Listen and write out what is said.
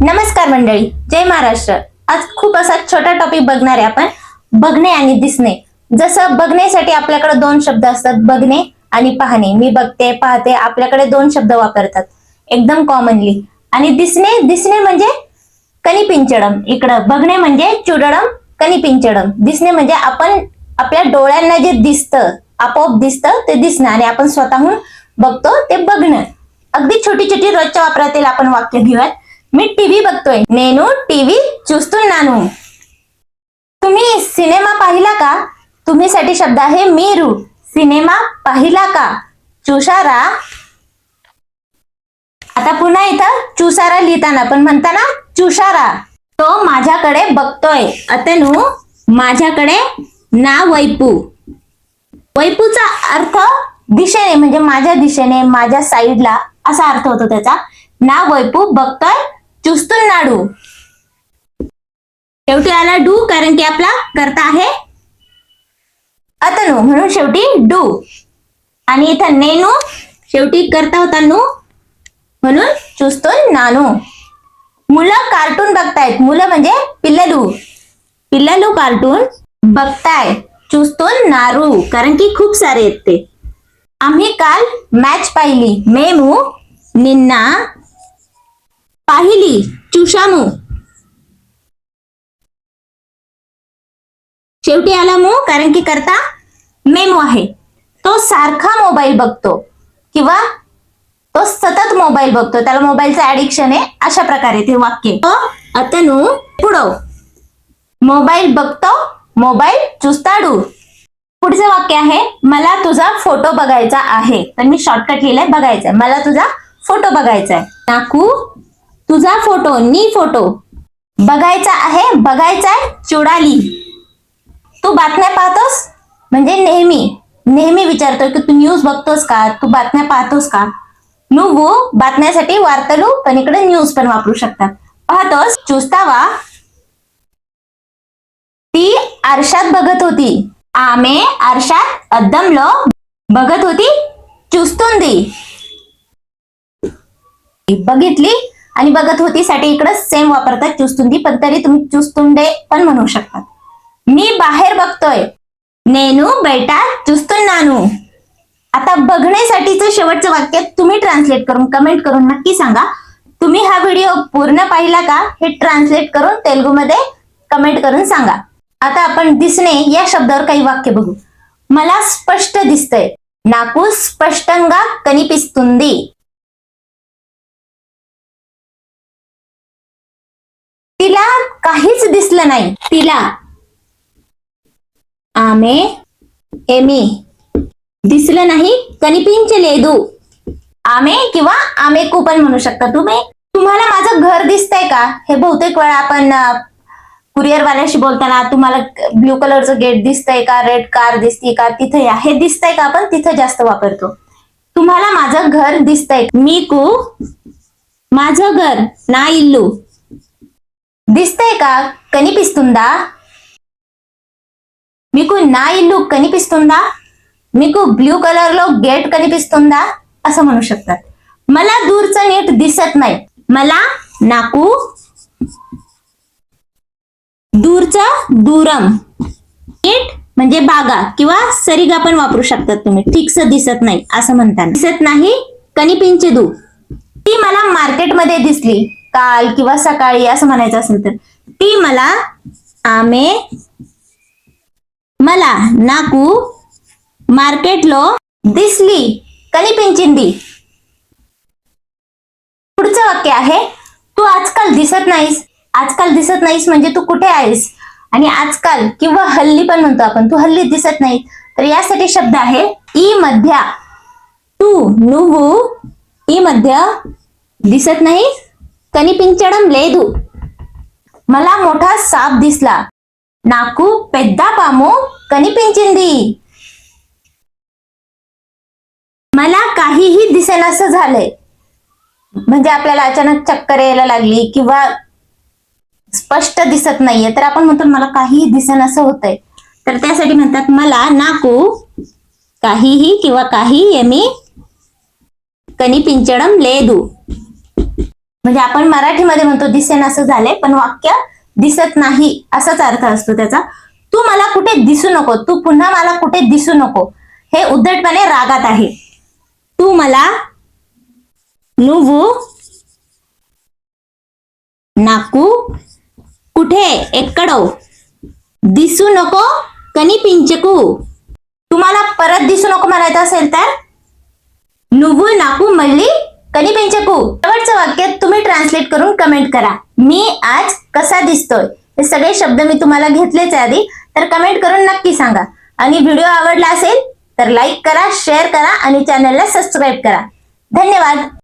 नमस्कार मंडळी, जय महाराष्ट्र। आज खूप असा छोटा टॉपिक बघणार आहे आपण, बघणे आणि दिसणे। जसं बघण्यासाठी आपल्याकडे दोन शब्द असतात, बघणे आणि पाहणे। मी बघते, पाहते, आपल्याकडे दोन शब्द वापरतात एकदम कॉमनली। आणि दिसणे, दिसणे म्हणजे कनिपिंचडम। इकडं बघणे म्हणजे चुडडम, कनिपिंचडम। दिसणे म्हणजे आपण आपल्या डोळ्यांना जे दिसतं, आपोआप दिसतं ते दिसणं, आणि आपण स्वतःहून बघतो ते बघणं। अगदी छोटी छोटी रोजच्या वापरातील आपण वाक्य घेऊयात। मी टीव्ही बघतोय, नेनू टीव्ही చూస్తున్నాను। तुम्ही सिनेमा पाहिला का? तुम्हीसाठी शब्द आहे మీరు। सिनेमा पाहिला का? చూశారా? आता पुन्हा इथं చూశారా लिहिताना पण म्हणताना చూశారా। तो माझ्याकडे बघतोय, अतनु माझ्याकडे ना వైపు। వైపుचा अर्थ दिशेने, म्हणजे माझ्या दिशेने, माझ्या साईडला असा अर्थ होतो त्याचा। ना వైపు बघतोय, చూస్తున్నాడు। शेवटी आला डू, कारण की आपला कर्ता आहे अतनु, म्हणून शेवटी डू। आणि इथं नेनू, शेवटी कर्ता होता नु, म्हणून చూస్తున్నాను। मुलं कार्टून बघतायत, मुलं म्हणजे पिल्ललू, पिल्ललू कार्टून बघताय, చూస్తున్నారు, कारण की खूप सारे आहेत ते। आम्ही काल मॅच पाहिली, మేము నిన్న पाहिली, చూశాము। शेवटी आला मू, कारण की करता मेमू आहे। तो सारखा मोबाईल बघतो, किंवा तो सतत मोबाईल बघतो, त्याला मोबाईलचं ऍडिक्शन आहे, अशा प्रकारे ते वाक्य। तो अतनु पुढं मोबाईल बघतो, मोबाईल చూస్తాడు। पुढचं वाक्य आहे मला तुझा फोटो बघायचा आहे। तर मी शॉर्टकट लिहिलंय बघायचंय, मला तुझा फोटो बघायचाय। नाकू तुझा फोटो, नी फोटो बघायचा आहे, बघायचाय चुडाली। तू बातम्या पाहतोस, म्हणजे नेहमी नेहमी विचारतोय की तू न्यूज बघतोस का, तू बातम्या पाहतोस का। నువ్వు बातम्यासाठी वार्तालू, पण इकडे न्यूज पण वापरू शकतात। पाहतोस చూస్తావా, ती आरशात बघत होती। आमे आरशात अद्दमलो बघत होती, చూస్తుంది। बघितली आणि बघत होती साठी इकडे सेम वापरतात చూస్తుంది, पण तरी तुम्ही చూస్తుండే पण म्हणू शकता। मी बाहेर बघतोय, నేను బయట చూస్తున్నాను। आता बघण्यासाठीचं शेवटचं वाक्य तुम्ही ट्रान्सलेट करून कमेंट करून नक्की सांगा। तुम्ही हा व्हिडिओ पूर्ण पाहिला का हे ट्रान्सलेट करून तेलुगूमध्ये कमेंट करून सांगा। आता आपण दिसणे या शब्दावर काही वाक्य बघू। मला स्पष्ट दिसतंय, నాకు స్పష్టంగా కనిపిస్తుంది। तिला काहीच दिसलं नाही, तिला ఆమె ఏమీ दिसलं नाही, కనిపించలేదు। आमे किंवा आमेकू पण म्हणू शकता तुम्ही। तुम्हाला माझं घर दिसतंय का? हे बहुतेक वेळा आपण कुरिअर वाल्याशी बोलताना तुम्हाला ब्ल्यू कलरचं गेट दिसतंय का, रेड कार दिसते का, तिथे या, हे दिसतंय का, आपण तिथे जास्त वापरतो। तुम्हाला माझं घर दिसतंय, मीकू माझं घर ना इल्लू दिसतंय का, कनिपिस्तुंदा। మీకు నా ఇల్లు కనిపిస్తుందా, మీకు బ్లూ కలర్ లో गेट కనిపిస్తుందా असं म्हणू शकतात। मला दूरचं नीट दिसत नाही, मला नाकू दूरचं दूरम। नीट म्हणजे बागा किंवा सरिगा पण वापरू शकतात तुम्ही, ठीकसं दिसत नाही असं म्हणताना। दिसत नाही कनिपिंचेदू। ती मला मार्केटमध्ये दिसली काल किंवा सकाळी असं म्हणायचं असेल तर ती मला आमे मला नाकू మార్కెట్లో दिसली, కనిపించింది। पुढचं वाक्य आहे तू आजकाल दिसत नाहीस। आजकाल दिसत नाहीस म्हणजे तू कुठे आहेस, आणि आजकाल किंवा हल्ली पण म्हणतो आपण, तू हल्ली दिसत नाही। तर यासाठी शब्द आहे ई मध्य। तू నువ్వు ఈ మధ్య दिसत नाहीस, కనిపించడం లేదు। मला मोठा साप दिसला, నాకు పెద్ద పాము కనిపించింది। मला काहीही दिसेनासं झालंय, म्हणजे आपल्याला अचानक चक्कर यायला लागली किंवा स्पष्ट दिसत नाहीये, तर आपण म्हणतो मला काहीही दिसेनासं होतंय। तर त्यासाठी म्हणतात मला నాకు काहीही किंवा काही ఏమీ కనిపించడం లేదు। म्हणजे आपण मराठीमध्ये म्हणतो दिसेनासं झाले, पण वाक्य दिसत नाही असाच अर्थ असतो त्याचा. तू मला कुठे दिसू नको, तू पुन्हा मला कुठे दिसू नको, हे उद्धटपणे रागात आहे. तू मला नुव्वू नाकू कुठे एकडो दिसू नको कनिपिंचकू. तुम्हाला परत दिसू नको म्हणायचं असेल तर नुव्वू नाकू मल्ली कनिपिंचकू. शेवटचं वाक्य तुम्ही ट्रान्सलेट करून कमेंट करा. मी आज कसा दिसतोय, हे सगळे शब्द मी तुम्हाला घेतलेच आहे आधी, तर कमेंट करून नक्की सांगा. आणि व्हिडिओ आवडला असेल तर लाईक करा, शेअर करा आणि चॅनलला सबस्क्राईब करा. धन्यवाद.